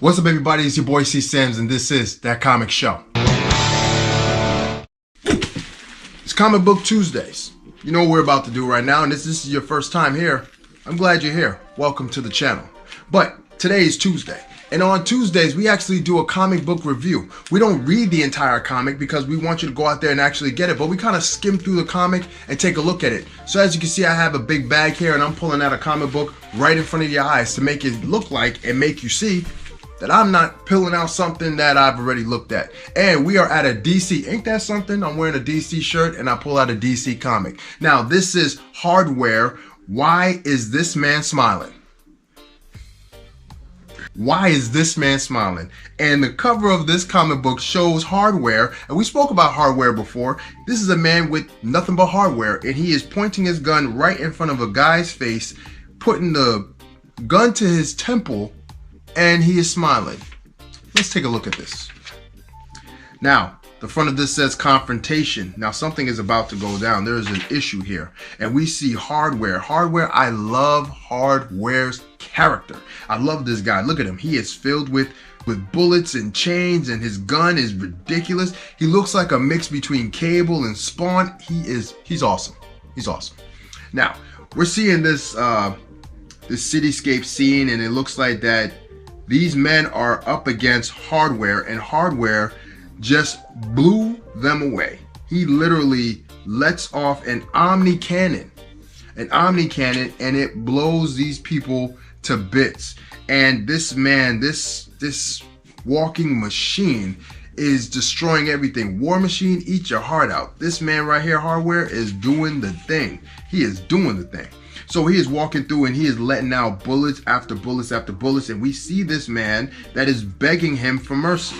What's up, everybody? It's your boy C Sims, and this is That Comic Show. It's Comic Book Tuesdays. You know what we're about to do right now, and this is your first time here. I'm glad you're here. Welcome to the channel. But today is Tuesday, and on Tuesdays we actually do a comic book review. We don't read the entire comic because we want you to go out there and actually get it, but we kind of skim through the comic and take a look at it. So as you can see, I have a big bag here, and I'm pulling out a comic book right in front of your eyes to make it look like and make you see that I'm not pulling out something that I've already looked at. And we are at a DC. Ain't that something? I'm wearing a DC shirt and I pull out a DC comic. Now, this is Hardware. Why is this man smiling? Why is this man smiling? And the cover of this comic book shows Hardware, and we spoke about Hardware before. This is a man with nothing but hardware, and he is pointing his gun right in front of a guy's face, putting the gun to his temple, and he is smiling. Let's take a look at this. Now, the front of this says Confrontation. Now, something is about to go down. There is an issue here. And we see Hardware. Hardware, I love Hardware's character. I love this guy. Look at him. He is filled with bullets and chains, and his gun is ridiculous. He looks like a mix between Cable and Spawn. He's awesome. He's awesome. Now, we're seeing this cityscape scene, and it looks like that these men are up against Hardware, and Hardware just blew them away. He literally lets off an Omni cannon, and it blows these people to bits. And this man, this walking machine is destroying everything. War Machine, eat your heart out. This man right here, Hardware, is doing the thing. He is doing the thing. So he is walking through and he is letting out bullets after bullets after bullets, and we see this man that is begging him for mercy.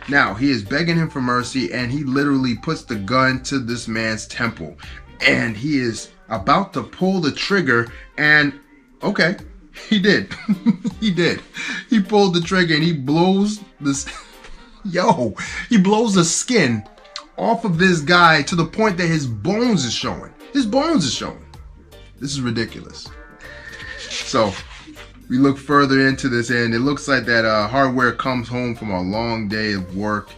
Now, he is begging him for mercy, and he literally puts the gun to this man's temple, and he is about to pull the trigger, and okay, he did. He did. He pulled the trigger, and he blows this he blows the skin off of this guy to the point that his bones is showing. His bones is showing. This is ridiculous. So we look further into this, and it looks like that Hardware comes home from a long day of work,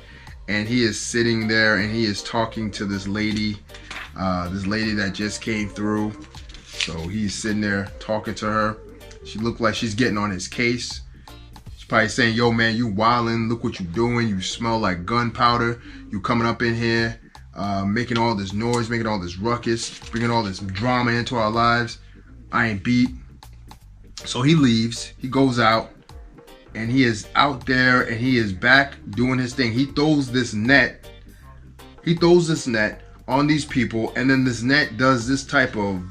and he is sitting there and he is talking to this lady that just came through. So he's sitting there talking to her. She looked like she's getting on his case. She's probably saying, yo man, you wildin', look what you doing, you smell like gunpowder, you coming up in here making all this noise, making all this ruckus, bringing all this drama into our lives. I ain't beat. So he leaves, he goes out, and he is out there, and he is back doing his thing. He throws this net on these people, and then this net does this type of,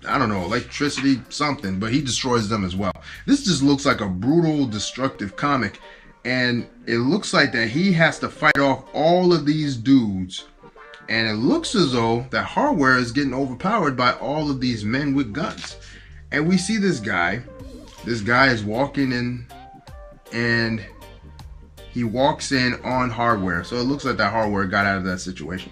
I don't know, electricity, something, but he destroys them as well. This just looks like a brutal, destructive comic. And it looks like that he has to fight off all of these dudes. And it looks as though that Hardware is getting overpowered by all of these men with guns. And we see this guy. This guy is walking in, and he walks in on Hardware. So it looks like that Hardware got out of that situation.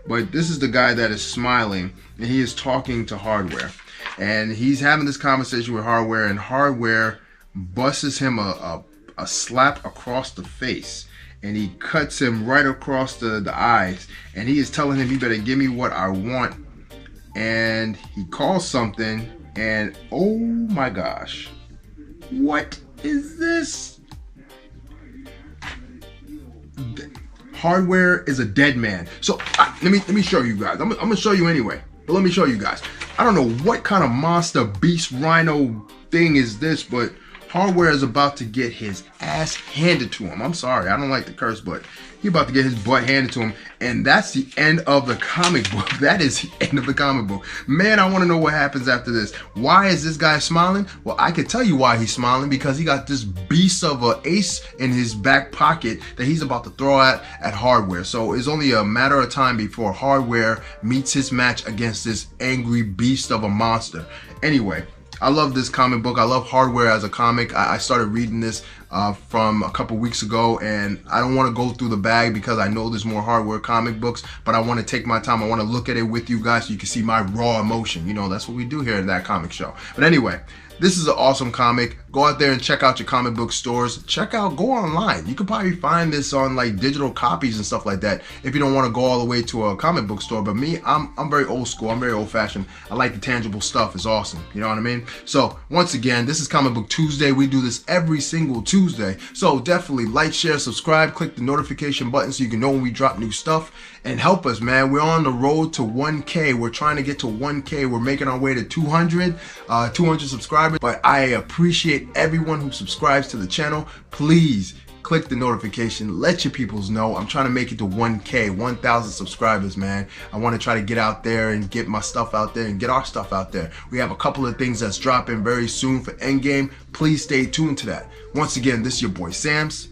But this is the guy that is smiling, and he is talking to Hardware. And he's having this conversation with Hardware, and Hardware busts him a slap across the face, and he cuts him right across the eyes, and he is telling him, you better give me what I want. And he calls something, and oh my gosh, what is this? Hardware is a dead man. So let me show you guys. I'm gonna show you anyway, but let me show you guys. I don't know what kind of monster beast rhino thing is this, but Hardware is about to get his ass handed to him. I'm sorry, I don't like the curse, but he's about to get his butt handed to him. And that's the end of the comic book. That is the end of the comic book. Man, I want to know what happens after this. Why is this guy smiling? Well, I can tell you why he's smiling, because he got this beast of an ace in his back pocket that he's about to throw at Hardware. So it's only a matter of time before Hardware meets his match against this angry beast of a monster. Anyway, I love this comic book. I love Hardware as a comic. I started reading this from a couple weeks ago, and I don't want to go through the bag because I know there's more hardware comic books, but I want to take my time. I want to look at it with you guys so you can see my raw emotion. You know, that's what we do here at That Comic Show. But anyway, this is an awesome comic. Go out there and check out your comic book stores. Go online. You can probably find this on like digital copies and stuff like that if you don't want to go all the way to a comic book store. But me, I'm very old school. I'm very old fashioned. I like the tangible stuff. It's awesome. You know what I mean? So once again, this is Comic Book Tuesday. We do this every single Tuesday. So definitely like, share, subscribe, click the notification button so you can know when we drop new stuff, and help us, man. We're on the road to 1K. We're trying to get to 1K. We're making our way to 200 subscribers. But I appreciate everyone who subscribes to the channel. Please click the notification. Let your peoples know. I'm trying to make it to 1K, 1,000 subscribers, man. I want to try to get out there and get my stuff out there and get our stuff out there. We have a couple of things that's dropping very soon for Endgame. Please stay tuned to that. Once again, this is your boy Sams.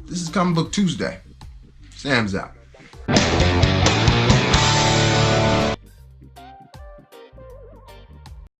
This is Comic Book Tuesday. Sam's out.